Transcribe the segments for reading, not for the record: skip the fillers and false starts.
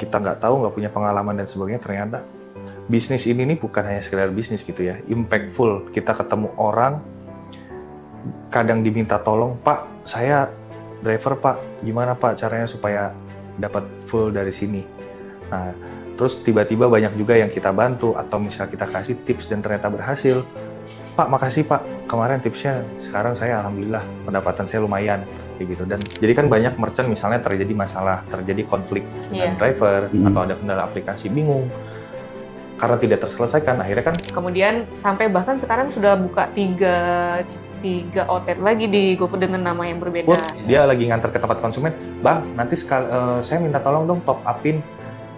kita nggak tahu, nggak punya pengalaman dan sebagainya, ternyata bisnis ini nih bukan hanya sekedar bisnis gitu ya, impactful. Kita ketemu orang, kadang diminta tolong, Pak, saya driver Pak, gimana Pak caranya supaya dapat full dari sini. Nah, terus tiba-tiba banyak juga yang kita bantu, atau misalnya kita kasih tips dan ternyata berhasil. Pak, makasih Pak, kemarin tipsnya, sekarang saya alhamdulillah pendapatan saya lumayan. Kayak gitu. Dan jadi kan banyak merchant misalnya terjadi masalah, terjadi konflik dengan driver, atau ada kendala aplikasi, bingung karena tidak terselesaikan, akhirnya kan kemudian sampai bahkan sekarang sudah buka tiga outlet lagi di GoFood dengan nama yang berbeda. Dia lagi ngantar ke tempat konsumen, Bang, nanti saya minta tolong dong top upin,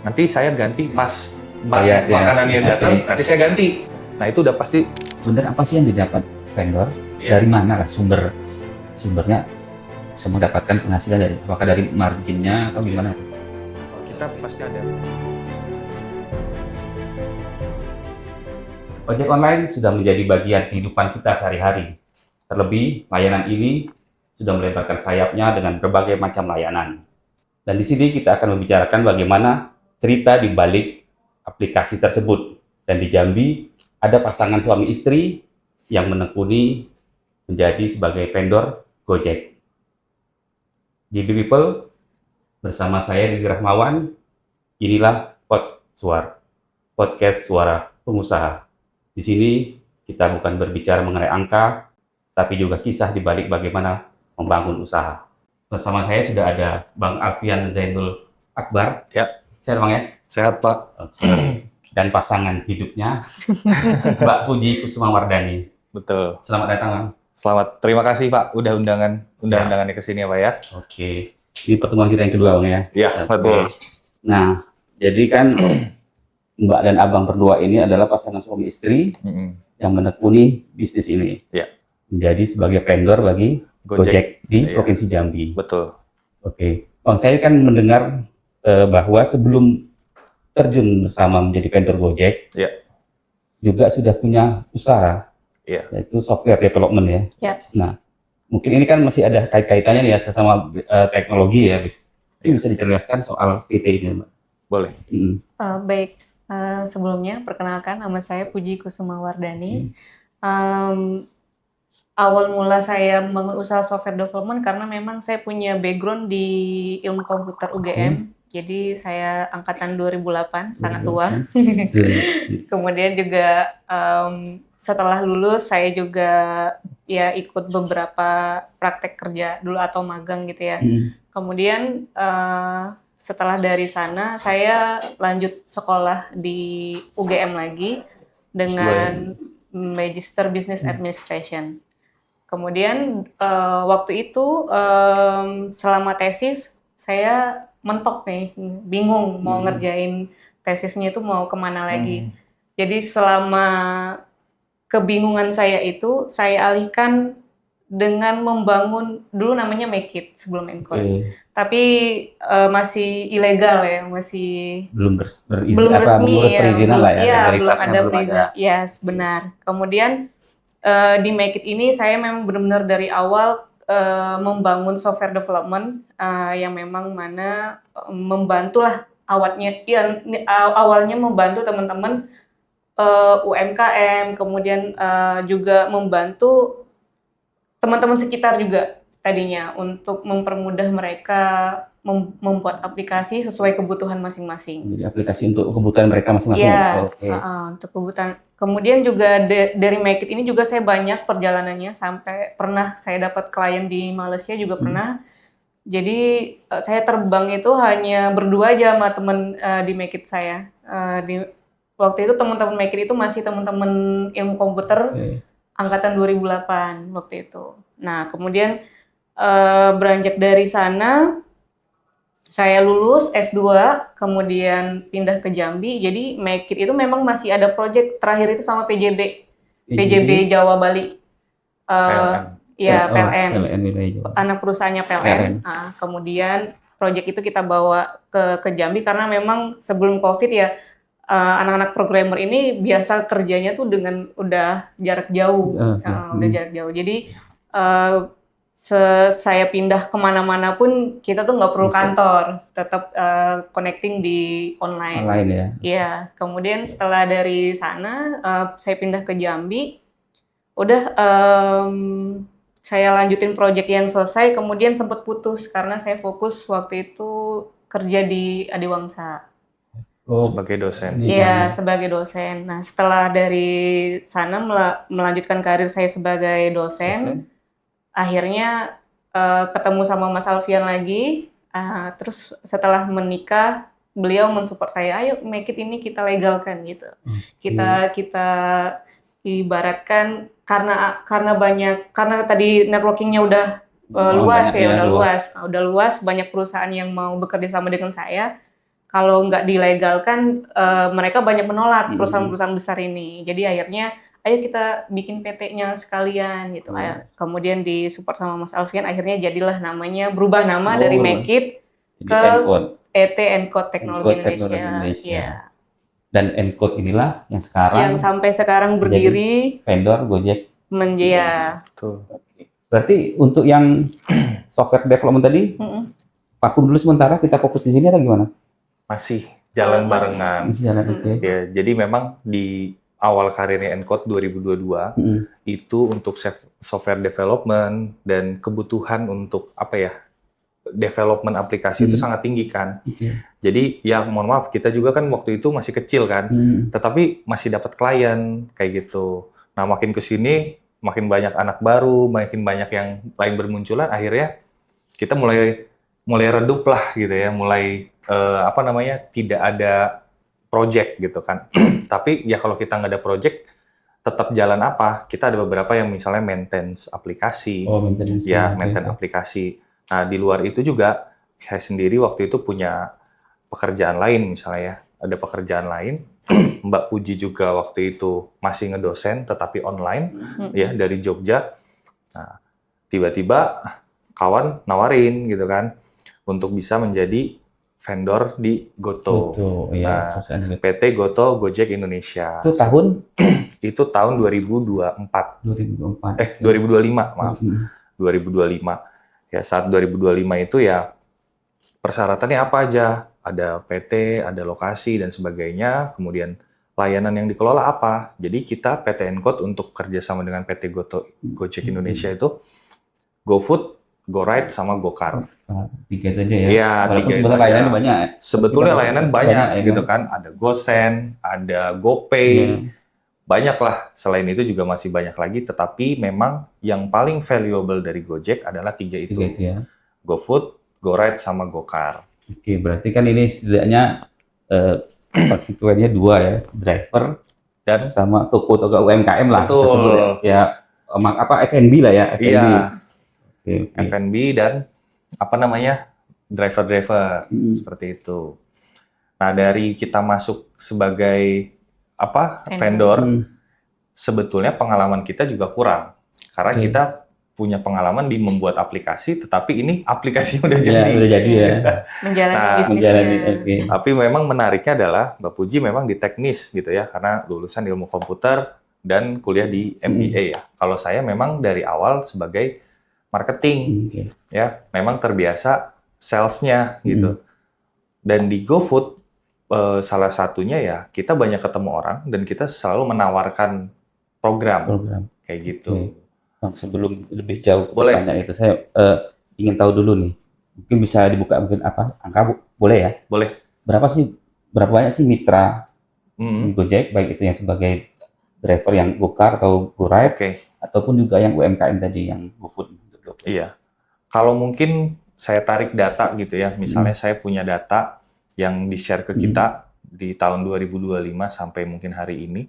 nanti saya ganti pas makanannya datang, nanti saya ganti. Nah itu udah pasti. Sebenarnya apa sih yang didapat vendor? Dari mana lah sumbernya bisa mendapatkan penghasilan apakah dari marginnya atau gimana? Kita pasti ada. Ojek online sudah menjadi bagian kehidupan kita sehari-hari. Terlebih, layanan ini sudah melebarkan sayapnya dengan berbagai macam layanan. Dan di sini kita akan membicarakan bagaimana cerita di balik aplikasi tersebut. Dan di Jambi, ada pasangan suami istri yang menekuni menjadi sebagai vendor Gojek. JB People, bersama saya Didi Rahmawan, inilah podcast Suara Pengusaha. Di sini kita bukan berbicara mengenai angka, tapi juga kisah di balik bagaimana membangun usaha. Bersama saya sudah ada Bang Alfian Zainul Akbar. Ya. Sehat Bang ya? Sehat Pak. Oke. Dan pasangan hidupnya Mbak Puji Kusumawardani. Betul. Selamat datang Bang. Selamat, terima kasih Pak udah undangannya ke sini ya Pak ya. Oke. Ini pertemuan kita yang kedua Bang ya? Iya, betul. Nah, jadi kan Mbak dan Abang berdua ini adalah pasangan suami istri yang menekuni bisnis ini. Ya. Menjadi sebagai vendor bagi Gojek di Provinsi Jambi. Betul. Oke. Bang, saya kan mendengar bahwa sebelum terjun bersama menjadi vendor Gojek, juga sudah punya usaha, yaitu software development ya. Ya. Nah, mungkin ini kan masih ada kaitannya nih ya sama teknologi ya. Bisa dijelaskan soal PT ini, Mbak? Boleh. Baik. Sebelumnya, perkenalkan nama saya Puji Kusumawardani. Awal mula saya membangun usaha software development karena memang saya punya background di ilmu komputer UGM. Jadi saya angkatan 2008, sangat tua. Kemudian juga setelah lulus saya juga ya ikut beberapa praktek kerja dulu atau magang gitu ya. Kemudian setelah dari sana, saya lanjut sekolah di UGM lagi dengan Magister Business Administration. Kemudian waktu itu selama tesis, saya mentok nih, bingung mau ngerjain tesisnya itu mau kemana lagi. Jadi selama kebingungan saya itu, saya alihkan dengan membangun, dulu namanya Make It sebelum Encore. Tapi masih ilegal ya, masih belum resmi ya. Belum ada perizinan. Yes, benar. Kemudian di Make It ini saya memang benar-benar dari awal membangun software development yang memang mana membantulah awalnya membantu teman-teman UMKM, kemudian juga membantu teman-teman sekitar juga tadinya untuk mempermudah mereka membuat aplikasi sesuai kebutuhan masing-masing. Jadi aplikasi untuk kebutuhan mereka masing-masing. Iya, untuk kebutuhan. Kemudian juga dari Make It ini juga saya banyak perjalanannya, sampai pernah saya dapat klien di Malaysia juga pernah. Jadi saya terbang itu hanya berdua aja sama teman di Make It saya. Waktu itu teman-teman Make It itu masih teman-teman ilmu komputer. Angkatan 2008 waktu itu. Nah, kemudian beranjak dari sana, saya lulus S2, kemudian pindah ke Jambi. Jadi Make It itu memang masih ada project terakhir itu sama PJB Jawa Bali. PLN. Anak perusahaannya PLN. Kemudian project itu kita bawa ke Jambi karena memang sebelum COVID ya, anak-anak programmer ini biasa kerjanya tuh dengan udah jarak jauh, Jadi saya pindah kemana-mana pun kita tuh nggak perlu Bisa. kantor, tetap connecting di online. Online ya. Iya, kemudian setelah dari sana saya pindah ke Jambi, udah saya lanjutin project yang selesai, kemudian sempat putus karena saya fokus waktu itu kerja di Adiwangsa. Oh, Sebagai dosen. Iya, sebagai dosen. Nah, setelah dari sana melanjutkan karir saya sebagai dosen, akhirnya ketemu sama Mas Alfian lagi. Terus setelah menikah, beliau mensupport saya, ayo make it ini kita legalkan gitu. Kita ibaratkan karena tadi networkingnya udah luas banyak ya, ya, udah luas, banyak perusahaan yang mau bekerja sama dengan saya. Kalau nggak dilegalkan, mereka banyak menolak perusahaan-perusahaan besar ini. Jadi akhirnya, ayo kita bikin PT-nya sekalian gitu. Kemudian disupport sama Mas Alfian, akhirnya jadilah namanya, berubah nama dari Make It Jadi ke Encode. ET Encode Teknologi Encode Teknologi Indonesia. Indonesia. Iya. Dan Encode inilah yang sekarang Yang sampai sekarang berdiri vendor Gojek. menjadi. Tuh. Berarti untuk yang software development tadi, vakum dulu sementara, kita fokus di sini atau gimana? Masih jalan Masih. barengan. Jalan, oke. Ya, jadi memang di awal karirnya Encode 2022 itu untuk software development dan kebutuhan untuk apa ya, development aplikasi itu sangat tinggi kan. Jadi ya mohon maaf, kita juga kan waktu itu masih kecil kan, tetapi masih dapat klien kayak gitu. Nah, makin ke sini makin banyak anak baru, makin banyak yang lain bermunculan, akhirnya kita mulai redup lah gitu ya, mulai tidak ada project gitu kan. Tapi ya kalau kita nggak ada project, tetap jalan apa? Kita ada beberapa yang misalnya maintenance aplikasi, maintenance aplikasi. Nah, di luar itu juga saya sendiri waktu itu punya pekerjaan lain misalnya ya, ada pekerjaan lain. Mbak Puji juga waktu itu masih ngedosen tetapi online ya dari Jogja. Nah, tiba-tiba kawan nawarin gitu kan untuk bisa menjadi vendor di Goto. Iya, PT Goto Gojek Indonesia. Itu tahun? Itu tahun 2024. 2025, maaf. 2025. Ya, saat 2025 itu ya persyaratannya apa aja? Ada PT, ada lokasi dan sebagainya. Kemudian layanan yang dikelola apa? Jadi kita PT Encode untuk kerjasama dengan PT Goto Gojek Indonesia itu GoFood, GoRide, sama GoCar. Tiga itu aja ya? Iya, tiga itu aja. Layanan banyak. Sebetulnya layanan banyak gitu kan. Ada GoSend, ada GoPay, banyak lah. Selain itu juga masih banyak lagi. Tetapi memang yang paling valuable dari Gojek adalah tiga itu. Ya? GoFood, GoRide, sama GoCar. Oke, berarti kan ini setidaknya konstituennya dua ya, driver dan sama toko-toko UMKM lah. Betul. Ya, F&B lah ya. F&B. Iya. Okay. F&B dan driver-driver seperti itu. Nah, dari kita masuk sebagai vendor, sebetulnya pengalaman kita juga kurang karena kita punya pengalaman di membuat aplikasi, tetapi ini aplikasinya udah jadi. Ya, udah jadi ya. Menjalani bisnisnya. Tapi memang menariknya adalah Mbak Puji memang di teknis gitu ya, karena lulusan ilmu komputer dan kuliah di MBA ya. Kalau saya memang dari awal sebagai marketing, ya memang terbiasa salesnya gitu. Dan di GoFood salah satunya ya kita banyak ketemu orang dan kita selalu menawarkan program. Kayak gitu. Bang, sebelum lebih jauh pertanyaan itu, saya ingin tahu dulu nih. Mungkin bisa dibuka mungkin angka boleh ya? Boleh. Berapa banyak sih mitra Gojek, baik itu yang sebagai driver yang GoCar atau GoRide, ataupun juga yang UMKM tadi yang GoFood. Iya. Kalau mungkin saya tarik data gitu ya, misalnya saya punya data yang di-share ke kita di tahun 2025 sampai mungkin hari ini,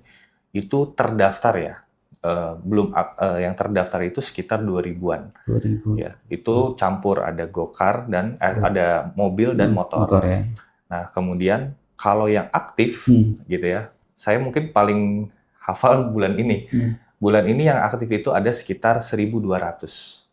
itu terdaftar ya, yang terdaftar itu sekitar 2000-an. 2000. Ya, itu campur ada GoCar dan ada mobil dan motor. Ya. Nah, kemudian kalau yang aktif gitu ya, saya mungkin paling hafal bulan ini. Bulan ini yang aktif itu ada sekitar 1.200.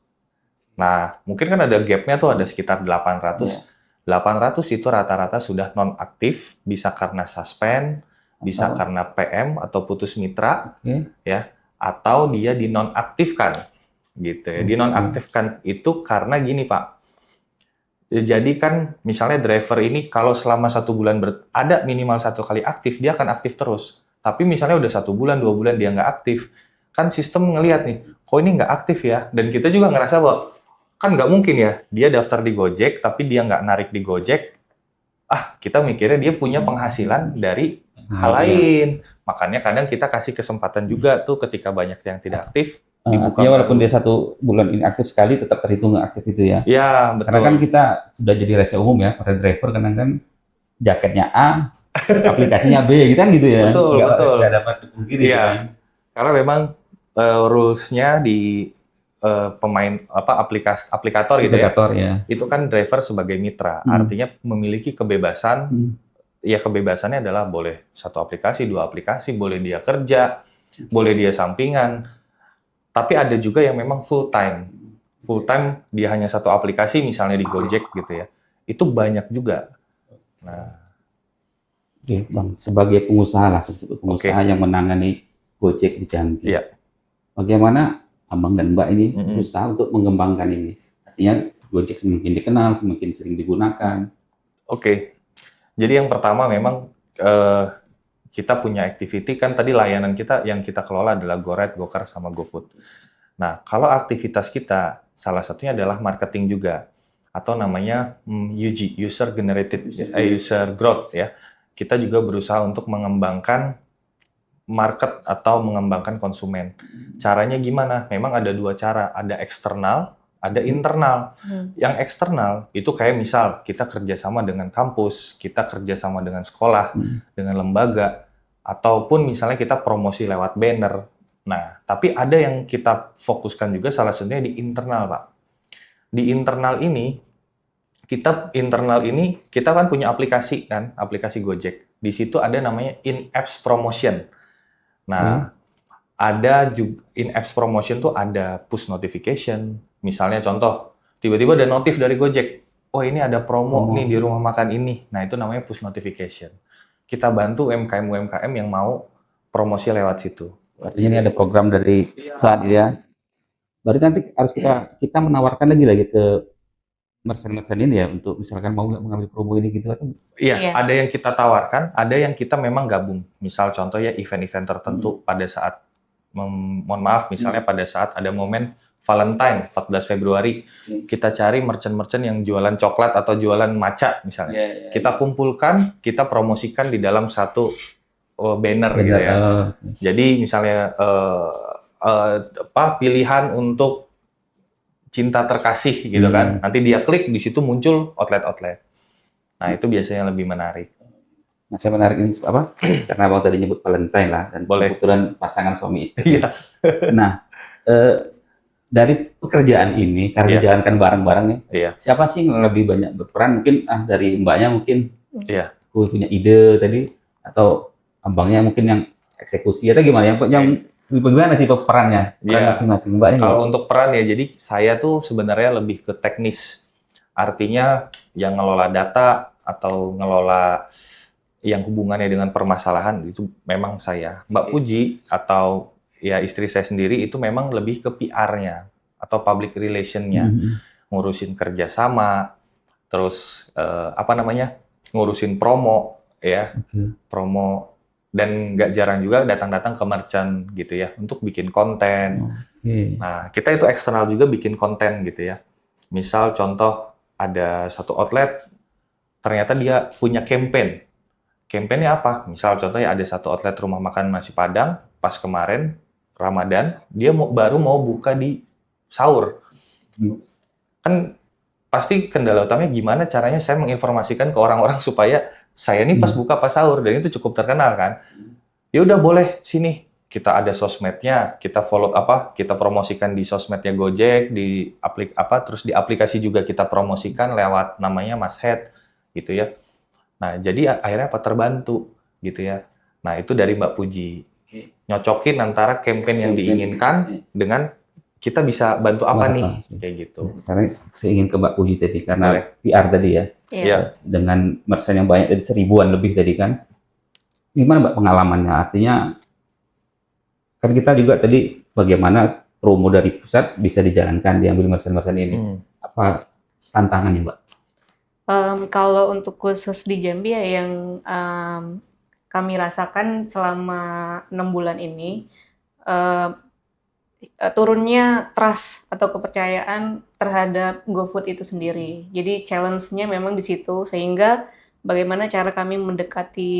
Nah, mungkin kan ada gap-nya tuh ada sekitar 800. 800 itu rata-rata sudah non-aktif, bisa karena suspend, bisa karena PM atau putus mitra, ya, atau dia dinonaktifkan. gitu ya. Dinonaktifkan itu karena gini Pak. Jadi kan misalnya driver ini kalau selama 1 bulan ada minimal 1 kali aktif, dia akan aktif terus. Tapi misalnya udah 1 bulan, 2 bulan dia nggak aktif, kan sistem ngelihat nih, kok ini nggak aktif ya? Dan kita juga ngerasa bahwa kan nggak mungkin ya, dia daftar di Gojek tapi dia nggak narik di Gojek. Kita mikirnya dia punya penghasilan dari hal lain. Makanya kadang kita kasih kesempatan juga tuh ketika banyak yang tidak aktif. Artinya walaupun dia 1 bulan ini aktif sekali, tetap terhitung nggak aktif itu ya? Ya, betul. Karena kan kita sudah jadi rahasia umum ya, para driver kadang kan jaketnya A, aplikasinya B, gitu kan gitu ya? Betul, betul. Nggak dapat dipungkiri. Iya, Kan? karena memang rules-nya di pemain aplikator gitu ya, Aplikator ya. itu kan driver sebagai mitra, artinya memiliki kebebasan. Ya kebebasannya adalah boleh 1 aplikasi, 2 aplikasi, boleh dia kerja, boleh dia sampingan. Tapi ada juga yang memang full time dia hanya 1 aplikasi, misalnya di Gojek gitu ya. Itu banyak juga. Nah, Oke, Bang, sebagai pengusaha lah, pengusaha yang menangani Gojek di Jambi. Iya. Bagaimana Abang dan Mbak ini berusaha untuk mengembangkan ini? Artinya Gojek semakin dikenal, semakin sering digunakan. Oke. Jadi yang pertama memang kita punya activity, kan tadi layanan kita yang kita kelola adalah GoRide, GoCar, sama GoFood. Nah, kalau aktivitas kita, salah satunya adalah marketing juga, atau namanya UG, User Growth ya. Kita juga berusaha untuk mengembangkan market atau mengembangkan konsumen. Caranya gimana? Memang ada 2 cara, ada eksternal, ada internal. Yang eksternal itu kayak misal kita kerjasama dengan kampus, kita kerjasama dengan sekolah, dengan lembaga, ataupun misalnya kita promosi lewat banner. Nah, tapi ada yang kita fokuskan juga salah satunya di internal, Pak. Di internal ini, kita kan punya aplikasi kan, aplikasi Gojek. Di situ ada namanya in-apps promotion. Nah, ada juga in-apps promotion tuh ada push notification. Misalnya contoh, tiba-tiba ada notif dari Gojek. Oh, ini ada promo nih di rumah makan ini. Nah, itu namanya push notification. Kita bantu UMKM-UMKM yang mau promosi lewat situ. Artinya ini ada program dari saat ya. Berarti nanti harus kita menawarkan lagi ke merchant-merchant ini ya, untuk misalkan mau nggak mengambil promo ini gitu atau? Iya, ada yang kita tawarkan, ada yang kita memang gabung. Misal contoh ya event-event tertentu pada saat mohon maaf, misalnya pada saat ada momen Valentine 14 Februari, kita cari merchant-merchant yang jualan coklat atau jualan matcha misalnya. Kita kumpulkan, kita promosikan di dalam satu banner gitu ya. Jadi misalnya pilihan untuk cinta terkasih gitu kan. Nanti dia klik, di situ muncul outlet-outlet. Nah, itu biasanya lebih menarik. Nah, saya menarik ini apa? Karena Abang tadi nyebut Valentine lah, dan kebetulan pasangan suami istri. Iya. Nah, dari pekerjaan ini, karena dijalankan bareng-bareng nih, siapa sih yang lebih banyak berperan? Mungkin dari mbaknya mungkin punya ide tadi, atau abangnya mungkin yang eksekusi, atau gimana? Yang bagaimana sih perannya? Masing-masing mbaknya. Kalau untuk peran ya, jadi saya tuh sebenarnya lebih ke teknis. Artinya yang ngelola data atau ngelola yang hubungannya dengan permasalahan itu memang saya. Mbak Puji atau ya istri saya sendiri itu memang lebih ke PR-nya atau public relation-nya, ngurusin kerjasama, terus ngurusin promo ya, promo, dan nggak jarang juga datang-datang ke merchant gitu ya untuk bikin konten. Nah, kita itu eksternal juga bikin konten gitu ya. Misal contoh ada satu outlet ternyata dia punya campaign. Campaign-nya apa? Misal contohnya ada satu outlet rumah makan nasi Padang, pas kemarin Ramadan, dia baru mau buka di sahur. Kan pasti kendala utamanya gimana caranya saya menginformasikan ke orang-orang supaya saya ini pas buka pas sahur, dan itu cukup terkenal kan. Ya udah boleh, sini kita ada sosmednya, kita follow kita promosikan di sosmednya Gojek, terus di aplikasi juga kita promosikan lewat namanya Mas Head gitu ya. Nah, jadi akhirnya terbantu gitu ya. Nah, itu dari Mbak Puji. Nyocokin antara campaign yang diinginkan dengan kita bisa bantu apa nih, kayak gitu. Karena saya ingin ke Mbak Puji tadi, karena PR tadi ya. Iya. Dengan merchant yang banyak, tadi 1000-an lebih tadi kan. Gimana Mbak pengalamannya? Artinya, kan kita juga tadi bagaimana promo dari pusat bisa dijalankan, diambil merchant-merchant ini. Apa tantangannya, Mbak? Kalau untuk khusus di Jambi ya yang kami rasakan selama 6 bulan ini, turunnya trust atau kepercayaan terhadap GoFood itu sendiri. Jadi challenge-nya memang di situ, sehingga bagaimana cara kami mendekati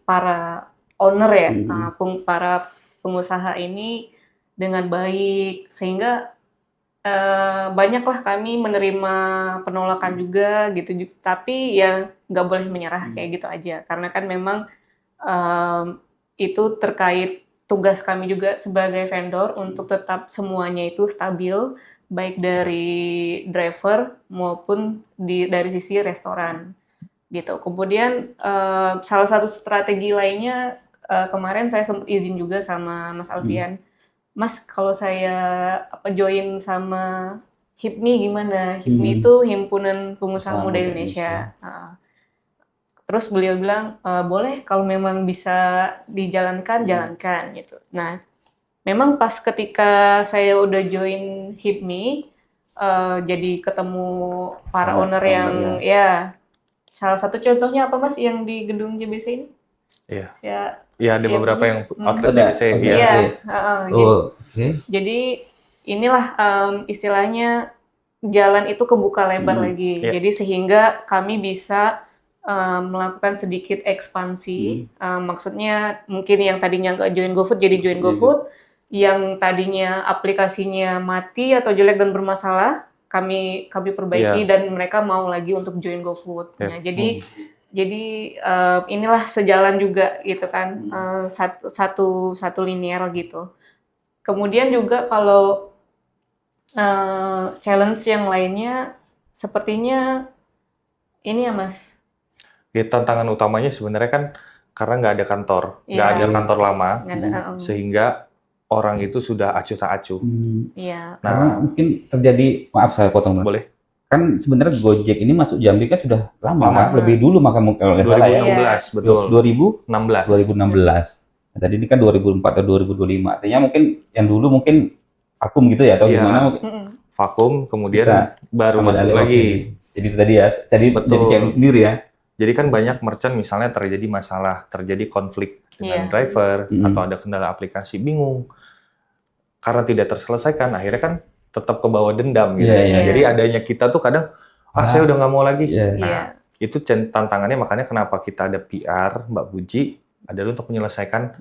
para owner ya, para pengusaha ini dengan baik, sehingga banyaklah kami menerima penolakan juga gitu, tapi ya nggak boleh menyerah kayak gitu aja, karena kan memang itu terkait tugas kami juga sebagai vendor untuk tetap semuanya itu stabil, baik dari driver maupun dari sisi restoran gitu. Kemudian salah satu strategi lainnya, kemarin saya sempat izin juga sama Mas Alfian, Mas, kalau saya join sama HIPMI gimana? HIPMI itu Himpunan Pengusaha Muda Indonesia. Terus beliau bilang, boleh kalau memang bisa dijalankan, jalankan gitu. Nah, memang pas ketika saya udah join HIPMI, jadi ketemu para owner yang ya, salah satu contohnya apa Mas yang di gedung JBC ini? Iya. Iya, ada beberapa yang outlet JBC. Jadi inilah istilahnya jalan itu kebuka lebar lagi. Jadi sehingga kami bisa melakukan sedikit ekspansi. Maksudnya mungkin yang tadinya nggak join GoFood jadi join GoFood. Yang tadinya aplikasinya mati atau jelek dan bermasalah, kami perbaiki dan mereka mau lagi untuk join GoFood. Nah, jadi inilah sejalan juga gitu kan, satu linear gitu. Kemudian juga kalau challenge yang lainnya sepertinya ini ya Mas. Ya, tantangan utamanya sebenarnya kan karena nggak ada kantor, nggak ada kantor lama, sehingga orang itu sudah acuh tak acuh. Iya. Nah, mungkin terjadi, maaf saya potong Mas. Boleh. Kan sebenarnya Gojek ini masuk Jambi kan sudah lama. Kan? Lebih dulu maka kalau nggak salah ya. 2016, betul. 2016. Nah, tadi ini kan 2004 atau 2025. Artinya mungkin yang dulu mungkin vakum gitu ya atau gimana? Vakum, kemudian baru masuk lagi. Jadi itu tadi ya, jadi challenge sendiri ya. Jadi kan banyak merchant misalnya terjadi masalah, terjadi konflik dengan driver atau ada kendala aplikasi, bingung. Karena tidak terselesaikan, akhirnya kan tetap ke bawah dendam gitu. Jadi adanya kita tuh kadang, saya udah nggak mau lagi. Nah, itu tantangannya, makanya kenapa kita ada PR, Mbak Puji, adalah untuk menyelesaikan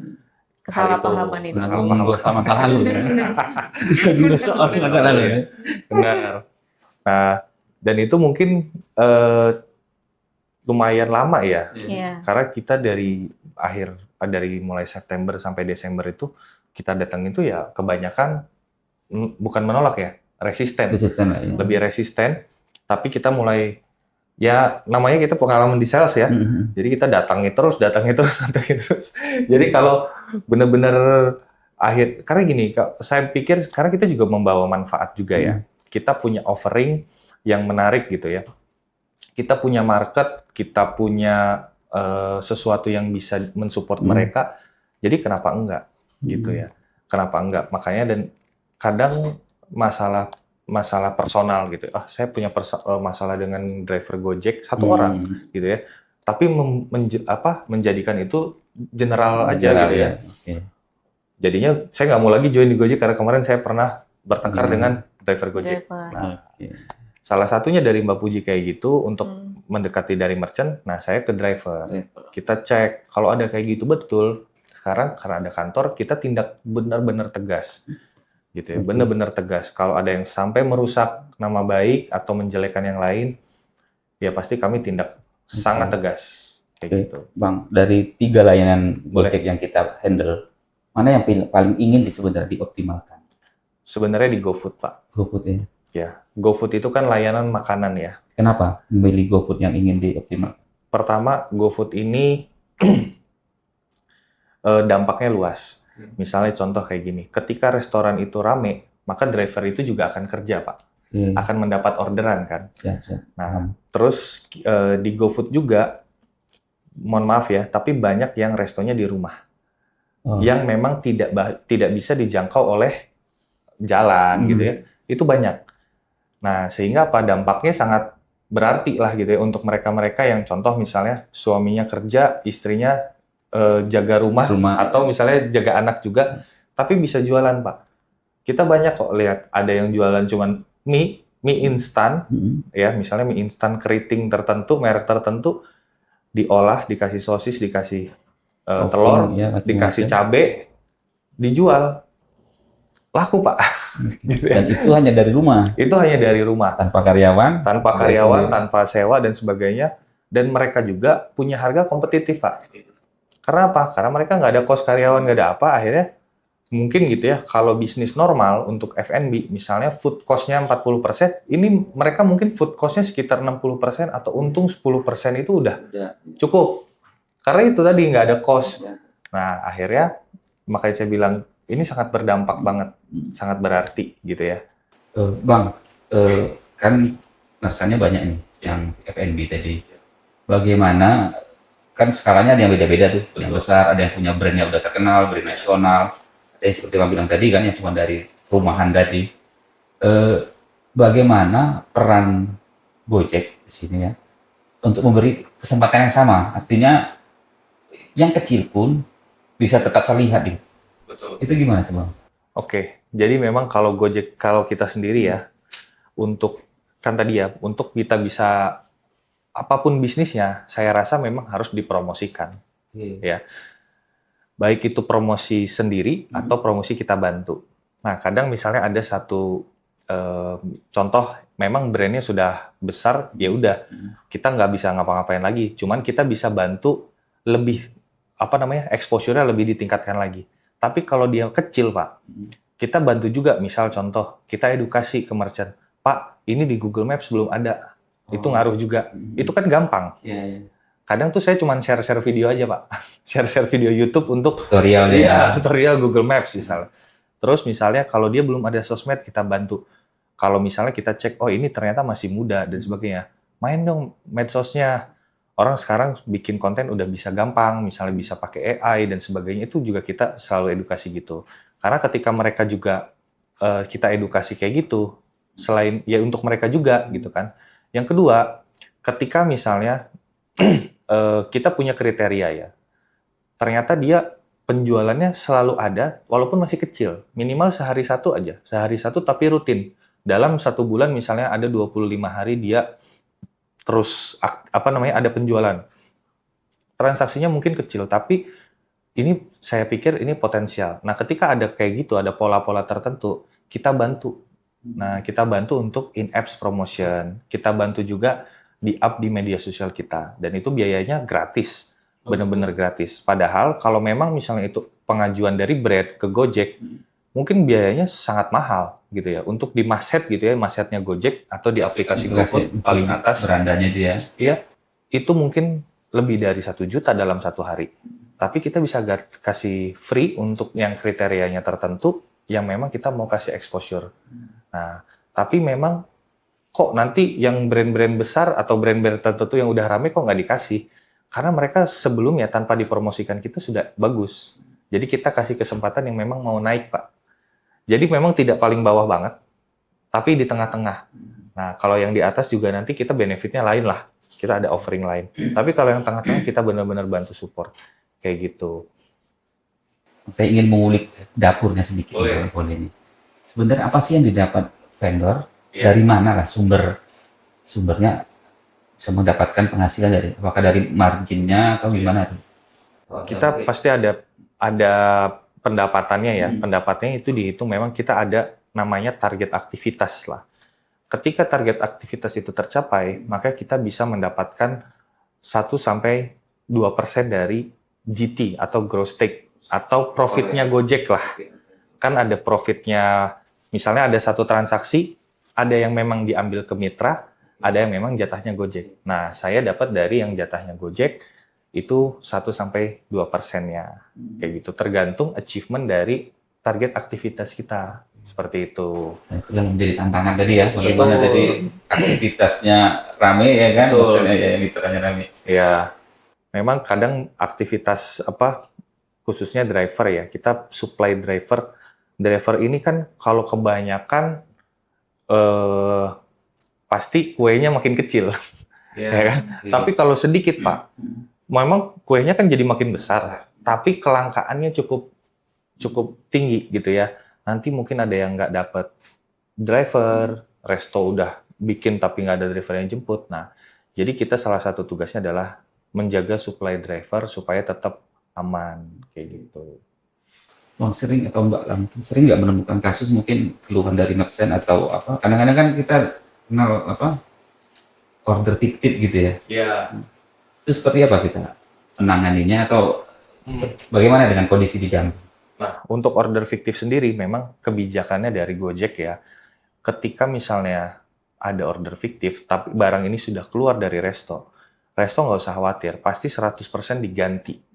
kesalahpahaman itu. Masalah lu. Benar. Nah, dan itu mungkin lumayan lama ya, karena kita dari mulai September sampai Desember itu kita datang itu ya kebanyakan bukan menolak ya, resisten lebih resisten, tapi kita mulai ya namanya kita pengalaman di sales ya, jadi kita datangi terus. Jadi kalau benar-benar karena gini, saya pikir karena kita juga membawa manfaat juga ya, kita punya offering yang menarik gitu ya. Kita punya market, kita punya sesuatu yang bisa mensupport mereka, jadi kenapa enggak gitu ya? Kenapa enggak? Makanya dan kadang masalah personal gitu. Saya punya masalah dengan driver Gojek satu orang gitu ya. Tapi menjadikan itu general aja gitu ya. Jadinya saya nggak mau lagi join di Gojek karena kemarin saya pernah bertengkar dengan driver Gojek. Nah, salah satunya dari Mbak Puji kayak gitu untuk mendekati dari merchant. Nah, saya ke driver. Kita cek kalau ada kayak gitu betul. Sekarang karena ada kantor, kita tindak benar-benar tegas. Gitu ya, benar-benar tegas. Kalau ada yang sampai merusak nama baik atau menjelekan yang lain, ya pasti kami tindak sangat tegas kayak gitu. Bang, dari 3 layanan Gojek yang kita handle, mana yang paling ingin sebenarnya dioptimalkan? Sebenarnya di GoFood, Pak. GoFood ya. Ya, GoFood itu kan layanan makanan ya. Kenapa memilih GoFood yang ingin dioptimalkan? Pertama, GoFood ini dampaknya luas. Misalnya contoh kayak gini, ketika restoran itu rame, maka driver itu juga akan kerja, Pak. Akan mendapat orderan kan. Nah, terus di GoFood juga, mohon maaf ya, tapi banyak yang restonya di rumah. Yang memang tidak bisa dijangkau oleh jalan gitu ya. Itu banyak. Nah, sehingga apa dampaknya sangat berarti lah gitu ya untuk mereka-mereka yang contoh misalnya suaminya kerja, istrinya jaga rumah atau misalnya jaga anak juga, tapi bisa jualan, Pak. Kita banyak kok lihat ada yang jualan cuman mie instan, ya misalnya mie instan keriting tertentu, merek tertentu, diolah, dikasih sosis, dikasih telur, dikasih cabai, dijual. Laku, Pak. Gitu ya. Dan itu hanya dari rumah. Itu hanya dari rumah. Tanpa karyawan, tanpa sewa dan sebagainya. Dan mereka juga punya harga kompetitif, Pak. Karena apa? Karena mereka nggak ada kos karyawan, nggak ada apa, akhirnya mungkin gitu ya, kalau bisnis normal untuk F&B, misalnya food cost-nya 40%, ini mereka mungkin food cost-nya sekitar 60% atau untung 10% itu udah cukup. Karena itu tadi nggak ada cost. Nah, akhirnya makanya saya bilang, ini sangat berdampak banget, sangat berarti gitu ya. Bang, kan rasanya banyak nih yang F&B tadi. Bagaimana, kan skalanya ada yang beda-beda tuh, yang besar, ada yang punya brand yang udah terkenal, brand nasional, ada yang seperti Bang bilang tadi kan, yang cuma dari rumahan tadi. Bagaimana peran Gojek di sini ya, untuk memberi kesempatan yang sama, artinya yang kecil pun bisa tetap terlihat gitu. Betul. Itu gimana tuh, Bang? Oke, jadi memang kalau Gojek, kalau kita sendiri ya, untuk kan tadi ya, untuk kita bisa apapun bisnisnya, saya rasa memang harus dipromosikan, ya. Baik itu promosi sendiri atau promosi kita bantu. Nah, kadang misalnya ada satu contoh, memang brandnya sudah besar, ya udah, kita nggak bisa ngapa-ngapain lagi. Cuman kita bisa bantu lebih, exposure-nya lebih ditingkatkan lagi. Tapi kalau dia kecil, Pak, kita bantu juga, misal contoh, kita edukasi ke merchant, Pak, ini di Google Maps belum ada. Itu ngaruh juga. Itu kan gampang. Kadang tuh saya cuma share-share video aja, Pak. Share-share video YouTube untuk tutorial Google Maps misalnya. Terus misalnya kalau dia belum ada sosmed, kita bantu. Kalau misalnya kita cek, oh ini ternyata masih muda dan sebagainya, main dong medsosnya. Orang sekarang bikin konten udah bisa gampang, misalnya bisa pakai AI dan sebagainya, itu juga kita selalu edukasi gitu. Karena ketika mereka juga kita edukasi kayak gitu, selain ya untuk mereka juga gitu kan. Yang kedua, ketika misalnya kita punya kriteria ya, ternyata dia penjualannya selalu ada, walaupun masih kecil, minimal sehari satu aja, sehari satu tapi rutin. Dalam 1 bulan misalnya ada 25 hari dia terus ada penjualan. Transaksinya mungkin kecil, tapi ini saya pikir ini potensial. Nah, ketika ada kayak gitu, ada pola-pola tertentu, kita bantu. Nah, kita bantu untuk in-apps promotion. Kita bantu juga di-up di media sosial kita. Dan itu biayanya gratis. Benar-benar gratis. Padahal kalau memang misalnya itu pengajuan dari brand ke Gojek, mungkin biayanya sangat mahal gitu ya. Untuk di masthead gitu ya, mastheadnya Gojek atau di aplikasi GoFood paling atas. Berandanya dia. Iya, itu mungkin lebih dari 1 juta dalam 1 hari. Tapi kita bisa kasih free untuk yang kriterianya tertentu, yang memang kita mau kasih exposure. Nah, tapi memang kok nanti yang brand-brand besar atau brand-brand tertentu yang udah rame kok nggak dikasih? Karena mereka sebelumnya tanpa dipromosikan kita sudah bagus. Jadi kita kasih kesempatan yang memang mau naik, Pak. Jadi memang tidak paling bawah banget, tapi di tengah-tengah. Nah, kalau yang di atas juga nanti kita benefitnya lain lah. Kita ada offering lain. Tapi kalau yang tengah-tengah kita benar-benar bantu support. Kayak gitu. Saya ingin mengulik dapurnya sedikit. Boleh nih. Sebenarnya apa sih yang didapat vendor? Dari mana lah sumbernya bisa mendapatkan penghasilan dari, apakah dari marginnya atau gimana? Kita pasti ada pendapatannya ya. Pendapatannya itu dihitung memang kita ada namanya target aktivitas lah. Ketika target aktivitas itu tercapai, maka kita bisa mendapatkan 1-2% dari GT atau gross take atau profitnya Gojek lah. Kan ada profitnya, misalnya ada satu transaksi, ada yang memang diambil ke mitra, ada yang memang jatahnya Gojek. Nah, saya dapat dari yang jatahnya Gojek, itu 1-2%-nya. Kayak gitu, tergantung achievement dari target aktivitas kita. Seperti itu. Nah, itu yang menjadi tantangan tadi ya, bagaimana tadi aktivitasnya rame ya kan, maksudnya ya mitranya rame. Ya, memang kadang aktivitas khususnya driver ya, kita supply driver driver ini kan kalau kebanyakan pasti kuenya makin kecil, ya kan? Tapi kalau sedikit Pak, memang kuenya kan jadi makin besar, tapi kelangkaannya cukup tinggi gitu ya. Nanti mungkin ada yang nggak dapat driver, resto udah bikin tapi nggak ada driver yang jemput. Nah, jadi kita salah satu tugasnya adalah menjaga supply driver supaya tetap aman kayak gitu. Bang sering atau Mbak Lam, sering nggak menemukan kasus mungkin keluhan dari merchant atau apa? Kadang-kadang kan kita kenal apa order fiktif gitu ya. Ya. Itu seperti apa kita menanganinya atau bagaimana dengan kondisi di Jambi? Nah, untuk order fiktif sendiri memang kebijakannya dari Gojek ya. Ketika misalnya ada order fiktif, tapi barang ini sudah keluar dari resto nggak usah khawatir, pasti 100% diganti.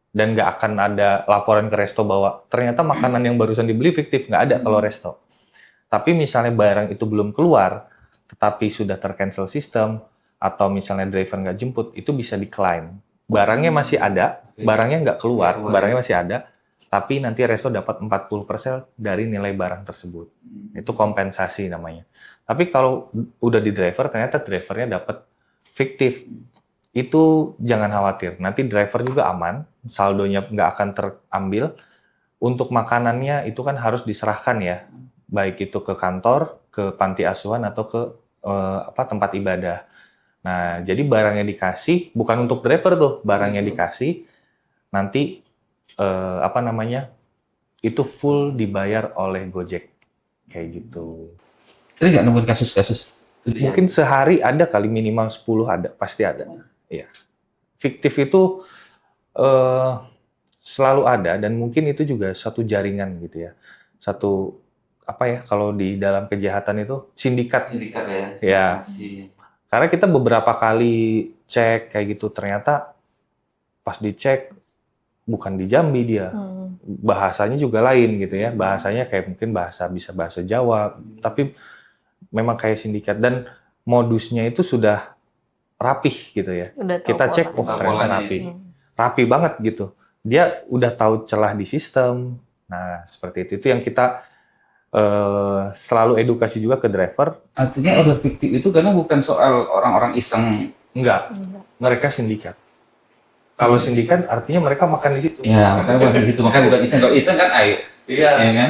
Dan nggak akan ada laporan ke resto bahwa ternyata makanan yang barusan dibeli fiktif, nggak ada kalau resto. Tapi misalnya barang itu belum keluar, tetapi sudah tercancel sistem, atau misalnya driver nggak jemput, itu bisa di-claim. Barangnya masih ada, barangnya nggak keluar, barangnya masih ada, tapi nanti resto dapat 40% dari nilai barang tersebut. Itu kompensasi namanya. Tapi kalau udah di driver, ternyata drivernya dapat fiktif. Itu jangan khawatir, nanti driver juga aman, saldonya nggak akan terambil. Untuk makanannya itu kan harus diserahkan ya, baik itu ke kantor, ke panti asuhan, atau ke tempat ibadah. Nah, jadi barangnya dikasih, bukan untuk driver tuh, barangnya dikasih, nanti itu full dibayar oleh Gojek, kayak gitu. Sering nggak nemuin kasus-kasus? Mungkin sehari ada kali, minimal 10 ada, pasti ada. Ya. Fiktif itu selalu ada, dan mungkin itu juga satu jaringan gitu ya. Satu kalau di dalam kejahatan itu sindikat. Sindikat ya. Ya. Karena kita beberapa kali cek kayak gitu, ternyata pas dicek bukan di Jambi dia. Bahasanya juga lain gitu ya. Bahasanya kayak mungkin bisa bahasa Jawa, tapi memang kayak sindikat, dan modusnya itu sudah rapih gitu ya. Kita cek, ternyata rapih. Rapih banget gitu. Dia udah tahu celah di sistem. Nah, seperti itu. Itu yang kita selalu edukasi juga ke driver. Artinya order fiktif itu karena bukan soal orang-orang iseng. Enggak. Mereka sindikat. Kalau sindikat artinya mereka makan di situ. Ya, makanya makan di situ. Makanya bukan iseng. Kalau iseng kan air. Iya. Ya kan?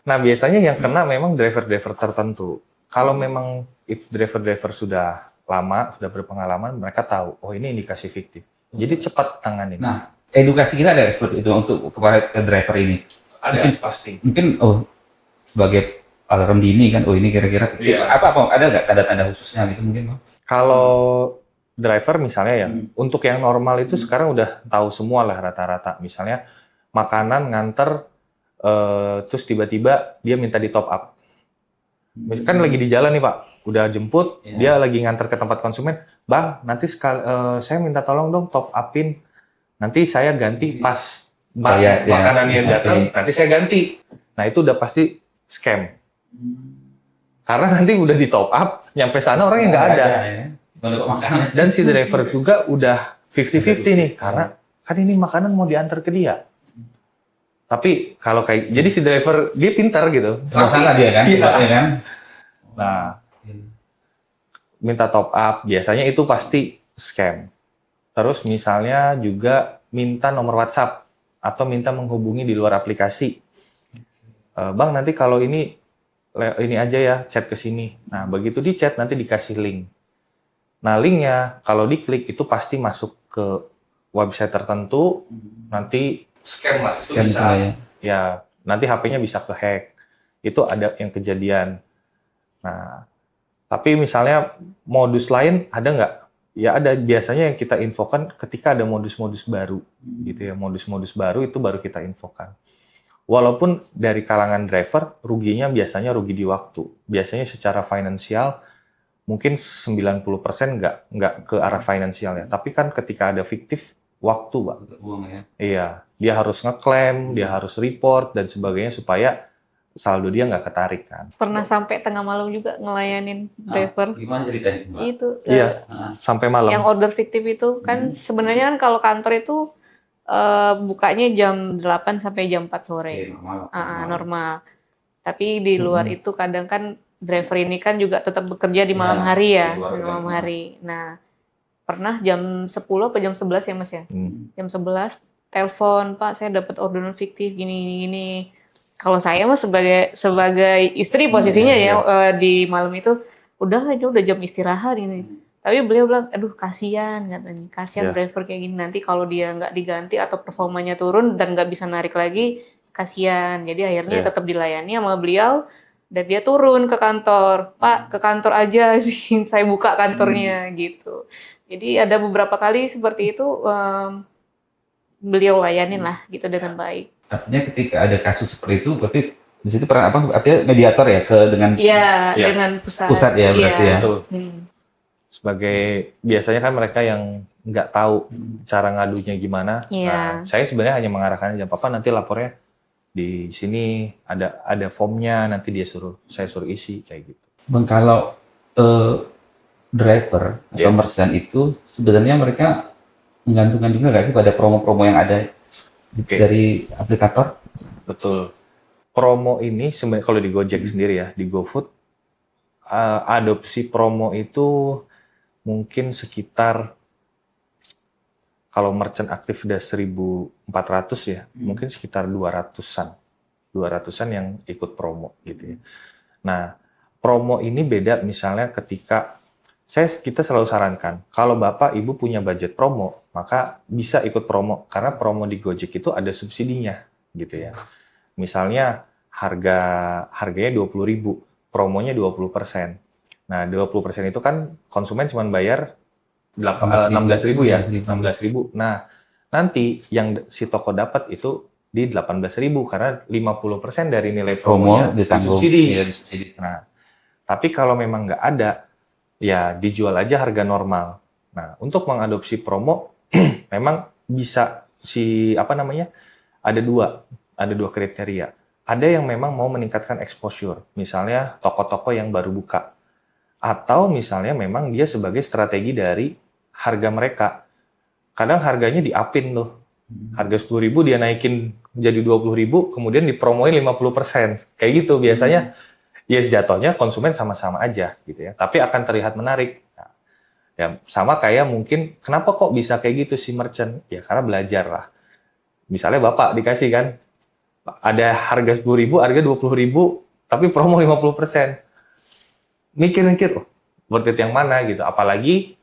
Nah, biasanya yang kena memang driver-driver tertentu. Kalau memang itu driver-driver sudah lama, sudah berpengalaman, mereka tahu, oh ini indikasi fiktif. Jadi cepat tangani. Nah, edukasi kita ada seperti itu untuk kepada driver ini. Ada mungkin, pasti. Mungkin sebagai alarm dini kan, ini kira-kira fiktif. Iya. Apa ada nggak tanda-tanda khususnya gitu mungkin, Bang? Kalau driver misalnya ya, untuk yang normal itu sekarang udah tahu semua lah rata-rata. Misalnya makanan nganter, terus tiba-tiba dia minta di top up. Kan lagi di jalan nih Pak, udah jemput, dia lagi nganter ke tempat konsumen, Bang, nanti saya minta tolong dong top upin, nanti saya ganti pas makanannya datang, nanti saya ganti. Nah itu udah pasti scam. Karena nanti udah di top up, nyampe sana orang yang nggak ada. Dan si driver juga udah 50-50 nih, karena kan ini makanan mau diantar ke dia. Tapi kalau jadi si driver dia pintar gitu. Masalah dia kan? Iya. Ya kan? Nah, minta top up biasanya itu pasti scam. Terus misalnya juga minta nomor WhatsApp atau minta menghubungi di luar aplikasi. Bang, nanti kalau ini aja ya, chat ke sini. Nah, begitu di chat nanti dikasih link. Nah, linknya kalau diklik itu pasti masuk ke website tertentu, nanti scam lah, itu bisa ya nanti HP-nya bisa kehack. Itu ada yang kejadian. Nah, tapi misalnya modus lain ada nggak? Ya ada, biasanya yang kita infokan ketika ada modus-modus baru gitu ya. Modus-modus baru itu baru kita infokan. Walaupun dari kalangan driver ruginya biasanya rugi di waktu. Biasanya secara finansial mungkin 90% nggak ke arah finansial ya. Tapi kan ketika ada fiktif waktu, Pak. Iya, dia harus ngeklaim, dia harus report dan sebagainya supaya saldo dia nggak ketarik kan. Pernah sampai tengah malam juga ngelayanin driver. Gimana ceritanya? Itu. Iya, sampai malam. Yang order fiktif itu kan sebenarnya kan kalau kantor itu Bukanya jam 8 sampai jam 4 sore. Normal. Normal. Tapi di luar itu kadang kan driver ini kan juga tetap bekerja di Iya, malam hari ya, di luar di kan. malam hari. Nah, pernah jam 10 apa jam 11 ya Mas ya? Jam 11 telepon, Pak, saya dapat orderan fiktif gini. Kalau saya mah sebagai istri posisinya ya di malam itu udah ini udah jam istirahat ini. Tapi beliau bilang, aduh kasihan katanya, kasihan driver kayak gini nanti kalau dia nggak diganti atau performanya turun dan nggak bisa narik lagi, kasihan. Jadi akhirnya tetap dilayani sama beliau dan dia turun ke kantor, Pak ke kantor aja sih, saya buka kantornya gitu. Jadi ada beberapa kali seperti itu beliau layanin lah gitu dengan baik. Artinya ketika ada kasus seperti itu, berarti di situ peran Abang artinya mediator ya dengan dengan pusat ya berarti ya. Betul. Sebagai biasanya kan mereka yang nggak tahu cara ngadunya gimana. Nah, saya sebenarnya hanya mengarahkan aja, Papa nanti lapornya di sini ada formnya, nanti saya suruh isi kayak gitu. Bang, kalau driver atau merchant itu sebenarnya mereka menggantungkan juga nggak sih pada promo-promo yang ada dari aplikator? Betul. Promo ini sebenarnya kalau di Gojek sendiri ya, di GoFood adopsi promo itu mungkin sekitar kalau merchant aktif udah 1.400 ya, mungkin sekitar 200-an yang ikut promo gitu ya. Nah, promo ini beda misalnya ketika kita selalu sarankan, kalau Bapak Ibu punya budget promo, maka bisa ikut promo, karena promo di Gojek itu ada subsidinya gitu ya. Misalnya harganya 20.000, promonya 20%. Nah, 20% itu kan konsumen cuma bayar 16.000 ya, 16.000. Nah, nanti yang si toko dapat itu di 18.000 karena 50% dari nilai promonya disubsidi. Nah, tapi kalau memang nggak ada, ya dijual aja harga normal. Nah, untuk mengadopsi promo memang bisa ada dua kriteria. Ada yang memang mau meningkatkan exposure, misalnya toko-toko yang baru buka. Atau misalnya memang dia sebagai strategi dari harga mereka. Kadang harganya di-up-in tuh. Harga 10.000 dia naikin jadi 20.000, kemudian dipromoin 50%. Kayak gitu biasanya. Ya sejatuhnya konsumen sama-sama aja gitu ya. Tapi akan terlihat menarik. Nah, ya sama kayak mungkin kenapa kok bisa kayak gitu si merchant? Ya karena belajar lah. Misalnya Bapak dikasih kan ada harga 10.000, harga 20.000, tapi promo 50%. Mikir-mikir, worth it yang mana gitu. Apalagi